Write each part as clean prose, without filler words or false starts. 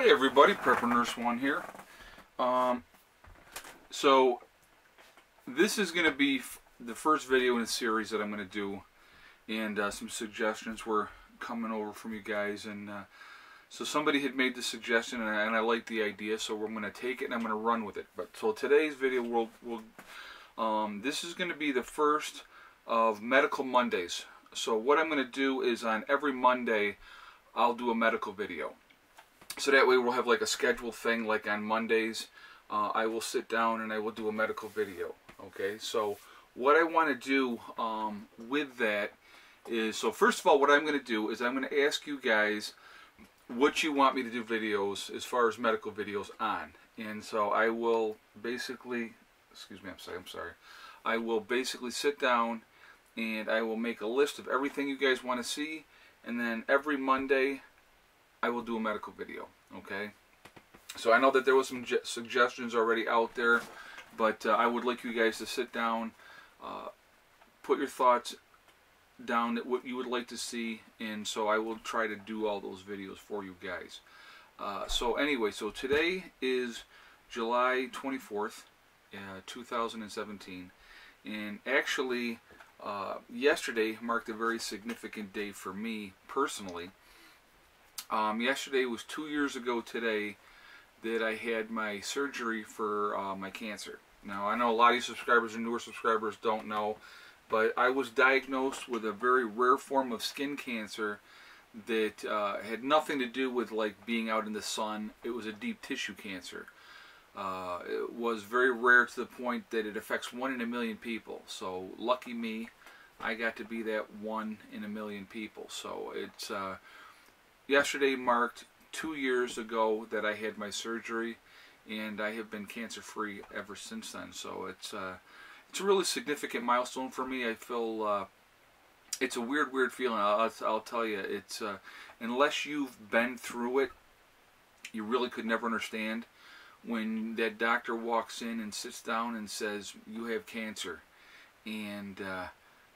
Hey everybody, Prepper Nurse One here. So this is going to be the first video in a series that I'm going to do, and some suggestions were coming over from you guys, and so somebody had made the suggestion, and I liked the idea, so I'm going to take it and I'm going to run with it. But so today's video this is going to be the first of Medical Mondays. So what I'm going to do is on every Monday I'll do a medical video. So that way we'll have like a scheduled thing, like on Mondays I will sit down and I will do a medical video. Okay, so what I want to do with that is, so first of all what I'm going to do is I'm going to ask you guys what you want me to do videos as far as medical videos on. And so I will basically, excuse me, I'm sorry. I will basically sit down and I will make a list of everything you guys want to see, and then every Monday I will do a medical video. Okay, so I know that there was some suggestions already out there, but I would like you guys to sit down, put your thoughts down, that what you would like to see, and so I will try to do all those videos for you guys. So anyway, so today is July 24th, 2017, and actually yesterday marked a very significant day for me personally. Yesterday was 2 years ago today that I had my surgery for my cancer. Now I know a lot of you subscribers and newer subscribers don't know, but I was diagnosed with a very rare form of skin cancer that had nothing to do with like being out in the sun. It was a deep tissue cancer. It was very rare to the point that it affects 1 in a million people. So lucky me, I got to be that 1 in a million people. So it's yesterday marked 2 years ago that I had my surgery, and I have been cancer-free ever since then. So it's a really significant milestone for me. I feel it's a weird feeling. I'll tell you. It's unless you've been through it, you really could never understand when that doctor walks in and sits down and says you have cancer. And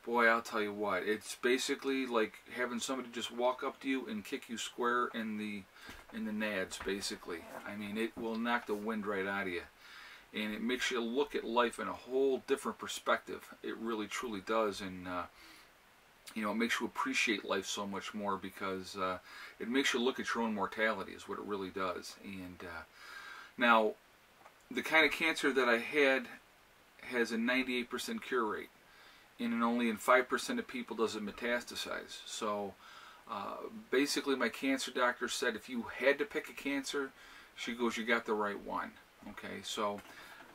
boy, I'll tell you what, it's basically like having somebody just walk up to you and kick you square in the nads, basically. I mean, it will knock the wind right out of you. And it makes you look at life in a whole different perspective. It really, truly does. And, you know, it makes you appreciate life so much more, because it makes you look at your own mortality is what it really does. And now, the kind of cancer that I had has a 98% cure rate. And only in 5% of people does it metastasize. So basically my cancer doctor said if you had to pick a cancer, she goes, you got the right one. Okay, so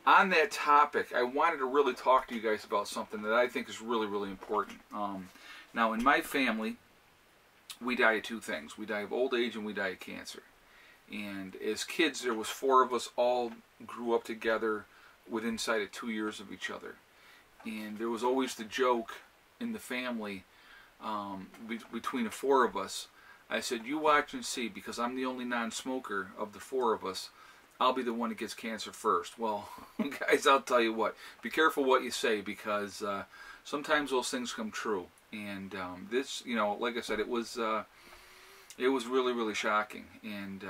on that topic, I wanted to really talk to you guys about something that I think is really, really important. Now in my family, we die of 2 things. We die of old age and we die of cancer. And as kids, there was 4 of us, all grew up together within inside of 2 years of each other. And there was always the joke in the family between the 4 of us. I said, you watch and see, because I'm the only non-smoker of the 4 of us, I'll be the one that gets cancer first. Well, guys, I'll tell you what, be careful what you say, because sometimes those things come true. And this, you know, like I said, it was really, really shocking. And,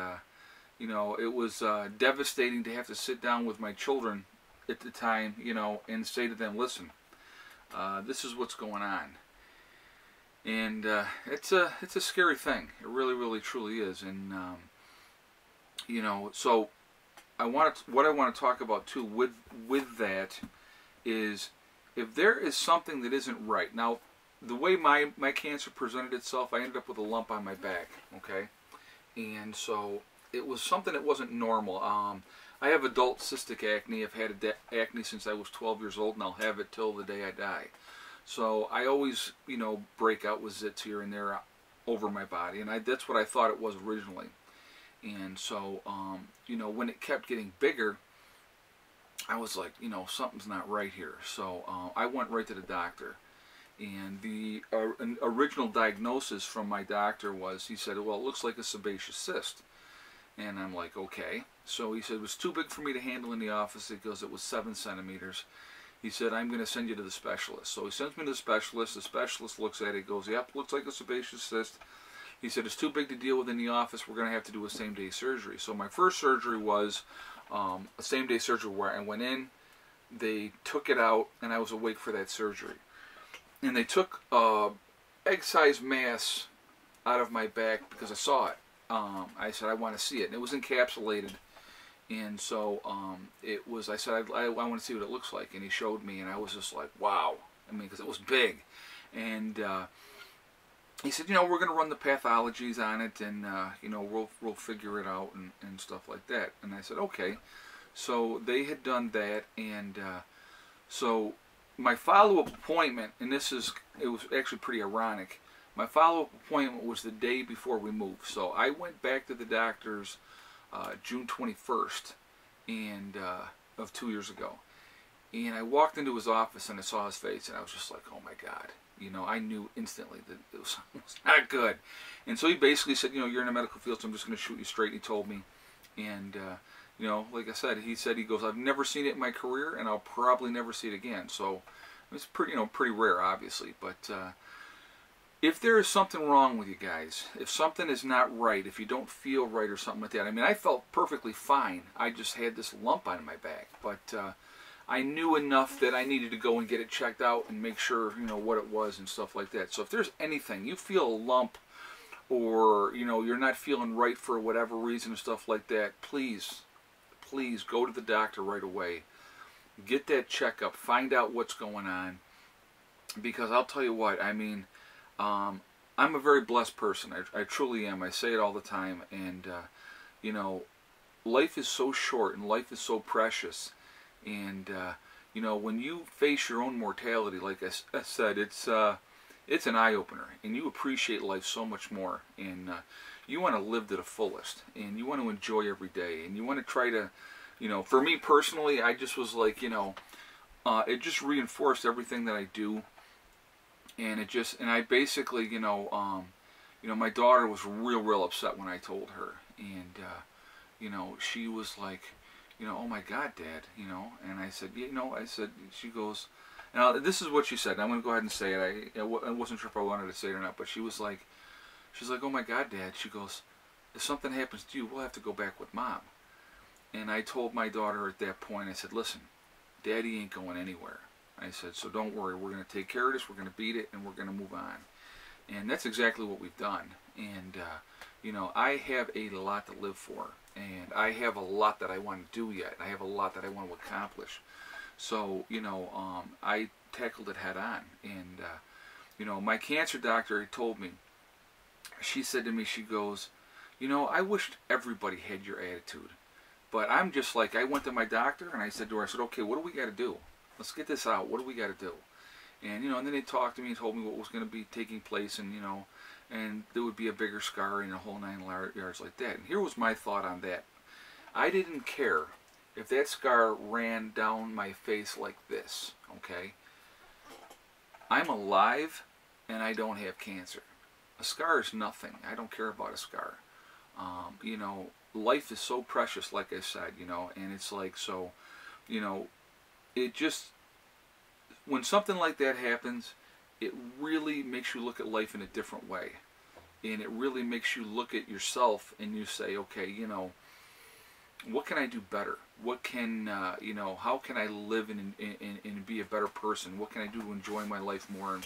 you know, it was devastating to have to sit down with my children at the time, you know, and say to them, listen, this is what's going on. And it's a scary thing. It really, really, truly is. And you know, so what I want to talk about too with that is, if there is something that isn't right. Now, the way my cancer presented itself, I ended up with a lump on my back. Okay, and so it was something that wasn't normal. I have adult cystic acne. I've had acne since I was 12 years old, and I'll have it till the day I die. So I always, you know, break out with zits here and there over my body, and that's what I thought it was originally. And so, you know, when it kept getting bigger, I was like, you know, something's not right here. So I went right to the doctor. And the original diagnosis from my doctor was, he said, well, it looks like a sebaceous cyst. And I'm like, okay. So he said it was too big for me to handle in the office. He goes, it was 7 centimeters. He said, I'm going to send you to the specialist. So he sends me to the specialist. The specialist looks at it, goes, yep, looks like a sebaceous cyst. He said, it's too big to deal with in the office. We're going to have to do a same-day surgery. So my first surgery was a same-day surgery where I went in, they took it out, and I was awake for that surgery. And they took egg-sized mass out of my back because I saw it. I said, I want to see it. And it was encapsulated. And so it was, I said, I want to see what it looks like. And he showed me, and I was just like, wow. I mean, because it was big. And he said, you know, we're going to run the pathologies on it, and, you know, we'll figure it out and stuff like that. And I said, okay. So they had done that, and so my follow-up appointment, and it was actually pretty ironic. My follow-up appointment was the day before we moved. So I went back to the doctor's June 21st of 2 years ago. And I walked into his office and I saw his face, and I was just like, oh my God. You know, I knew instantly that it was not good. And so he basically said, you know, you're in the medical field, so I'm just going to shoot you straight. He told me. And, you know, like I said, he goes, I've never seen it in my career, and I'll probably never see it again. So it's pretty, you know, pretty rare, obviously. But if there is something wrong with you guys, if something is not right, if you don't feel right or something like that, I mean, I felt perfectly fine. I just had this lump on my back. But I knew enough that I needed to go and get it checked out and make sure, you know, what it was and stuff like that. So if there's anything, you feel a lump, or, you know, you're not feeling right for whatever reason and stuff like that, please, please go to the doctor right away. Get that checkup. Find out what's going on. Because I'll tell you what, I mean, I'm a very blessed person. I truly am. I say it all the time. And, you know, life is so short and life is so precious. And, you know, when you face your own mortality, like I said, it's an eye-opener. And you appreciate life so much more. And you want to live to the fullest. And you want to enjoy every day. And you want to try to, you know, for me personally, I just was like, you know, it just reinforced everything that I do. And I basically, you know, my daughter was real upset when I told her. And, you know, she was like, you know, oh my God, Dad, you know. And I said, you know, she goes, now this is what she said. And I'm going to go ahead and say it. I wasn't sure if I wanted to say it or not, but she's like, oh my God, Dad. She goes, if something happens to you, we'll have to go back with Mom. And I told my daughter at that point, I said, listen, Daddy ain't going anywhere. I said, so don't worry, we're going to take care of this, we're going to beat it, and we're going to move on. And that's exactly what we've done. And, you know, I have a lot to live for. And I have a lot that I want to do yet. I have a lot that I want to accomplish. So, you know, I tackled it head on. And, you know, my cancer doctor told me, she said to me, she goes, you know, I wished everybody had your attitude. But I'm just like, I went to my doctor and I said to her, I said, okay, what do we got to do? Let's get this out. What do we got to do? And, you know, and then they talked to me and told me what was going to be taking place, and, you know, and there would be a bigger scar and a whole 9 yards like that. And here was my thought on that. I didn't care if that scar ran down my face like this, okay? I'm alive and I don't have cancer. A scar is nothing. I don't care about a scar. You know, life is so precious, like I said, you know, and it's like, so, you know, it just, when something like that happens, it really makes you look at life in a different way. And it really makes you look at yourself and you say, okay, you know, what can I do better? What can, you know, how can I live and be a better person? What can I do to enjoy my life more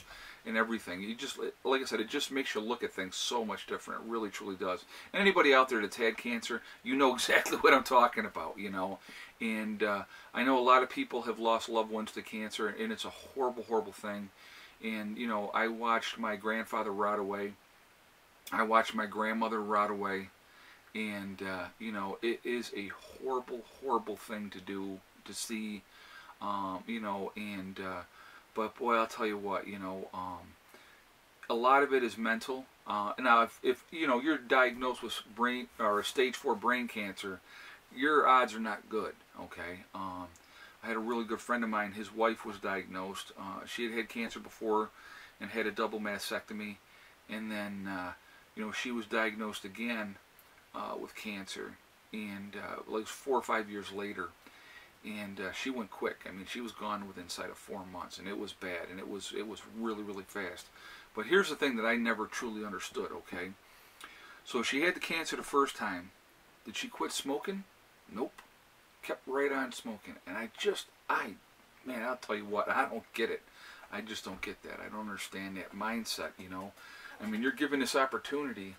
and everything? You just, like I said, it just makes you look at things so much different. It really, truly does. And anybody out there that's had cancer, you know exactly what I'm talking about, you know. And I know a lot of people have lost loved ones to cancer, and it's a horrible, horrible thing. And, you know, I watched my grandfather rot away. I watched my grandmother rot away. And, you know, it is a horrible, horrible thing to do, to see, you know, and, but boy, I'll tell you what, you know, a lot of it is mental. Now, if, you know, you're diagnosed with brain, or stage 4 brain cancer, your odds are not good, okay? I had a really good friend of mine, his wife was diagnosed. She had cancer before and had a double mastectomy, and then, you know, she was diagnosed again with cancer, and like 4 or 5 years later, and she went quick. I mean, she was gone within inside of 4 months, and it was bad, and it was really, really fast. But here's the thing that I never truly understood, okay? So she had the cancer the first time. Did she quit smoking? Nope. Kept right on smoking. And man, I'll tell you what, I don't get it. I just don't get that. I don't understand that mindset, you know. I mean, you're given this opportunity,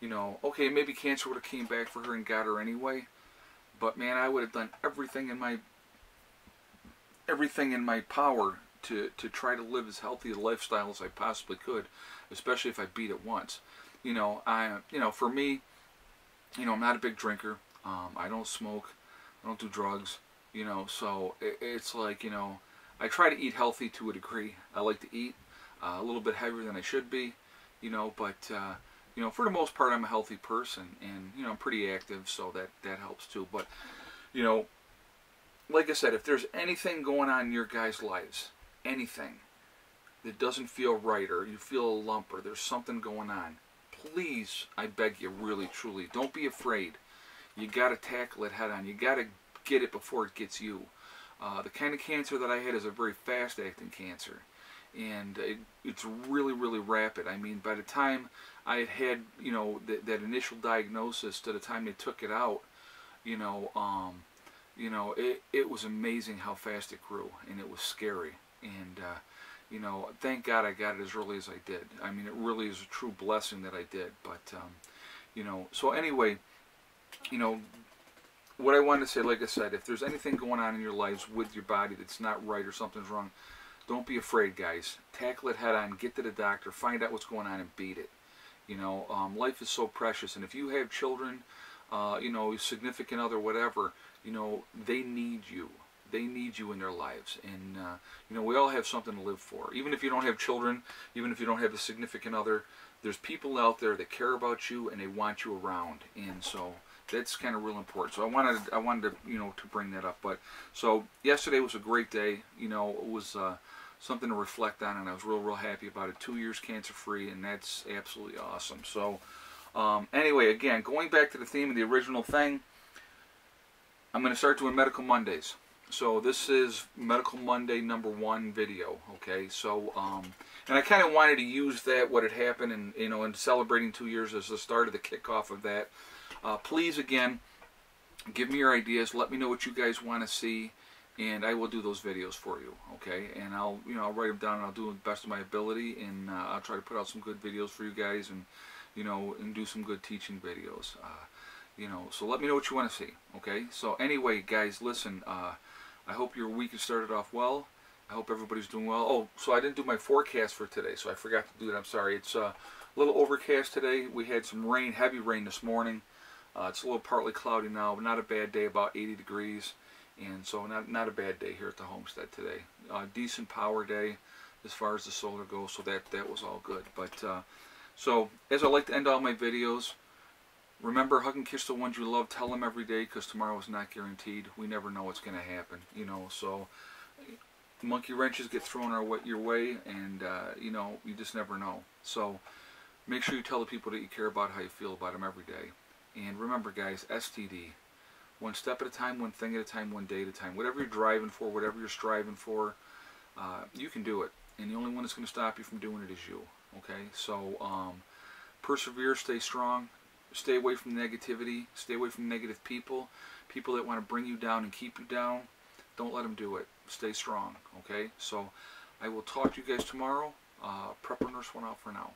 you know, okay, maybe cancer would have came back for her and got her anyway. But man, I would have done everything in my power to try to live as healthy a lifestyle as I possibly could, especially if I beat it once. You know, for me, you know, I'm not a big drinker. I don't smoke. I don't do drugs. You know, so it's like, you know, I try to eat healthy to a degree. I like to eat a little bit heavier than I should be, you know, but you know, for the most part, I'm a healthy person, and you know, I'm pretty active, so that helps too. But you know, like I said, if there's anything going on in your guys' lives, anything that doesn't feel right, or you feel a lump, or there's something going on, please, I beg you, really, truly, don't be afraid. You got to tackle it head on. You got to get it before it gets you. The kind of cancer that I had is a very fast-acting cancer, and it's really, really rapid. I mean, by the time I had you know, that initial diagnosis to the time they took it out, you know, it was amazing how fast it grew, and it was scary. And you know, thank God I got it as early as I did. I mean, it really is a true blessing that I did. But you know, so anyway, you know, what I wanted to say, like I said, if there's anything going on in your lives with your body that's not right or something's wrong, don't be afraid, guys. Tackle it head on, get to the doctor, find out what's going on, and beat it. You know, life is so precious, and if you have children, you know, significant other, whatever, you know, they need you. They need you in their lives, and you know, we all have something to live for. Even if you don't have children, even if you don't have a significant other, there's people out there that care about you and they want you around, and so that's kind of real important. So I wanted to, you know, to bring that up. But so yesterday was a great day. You know, it was something to reflect on, and I was real happy about it. 2 years cancer free, and that's absolutely awesome. So anyway, again, going back to the theme of the original thing, I'm going to start doing Medical Mondays. So this is Medical Monday #1 video, okay? So, and I kind of wanted to use that, what had happened, and you know, and celebrating 2 years as the start of the kickoff of that. Please, again, give me your ideas. Let me know what you guys want to see, and I will do those videos for you, okay? And I'll, you know, I'll write them down, and I'll do the best of my ability, and I'll try to put out some good videos for you guys, and you know, and do some good teaching videos. You know, so let me know what you want to see, okay? So anyway, guys, listen. I hope your week has started off well. I hope everybody's doing well. Oh, so I didn't do my forecast for today, so I forgot to do that. I'm sorry. It's a little overcast today. We had some rain, heavy rain this morning. It's a little partly cloudy now, but not a bad day, about 80 degrees. And so not a bad day here at the Homestead today. Decent power day as far as the solar goes, so that was all good. But so, as I like to end all my videos, remember, hug and kiss the ones you love. Tell them every day, because tomorrow is not guaranteed. We never know what's going to happen, you know. So monkey wrenches get thrown your way, and you know, you just never know. So make sure you tell the people that you care about how you feel about them every day. And remember, guys, STD, one step at a time, one thing at a time, one day at a time. Whatever you're driving for, whatever you're striving for, you can do it. And the only one that's going to stop you from doing it is you. Okay? So persevere, stay strong. Stay away from negativity. Stay away from negative people. People that want to bring you down and keep you down. Don't let them do it. Stay strong. Okay? So I will talk to you guys tomorrow. Prepper Nurse 1 out for now.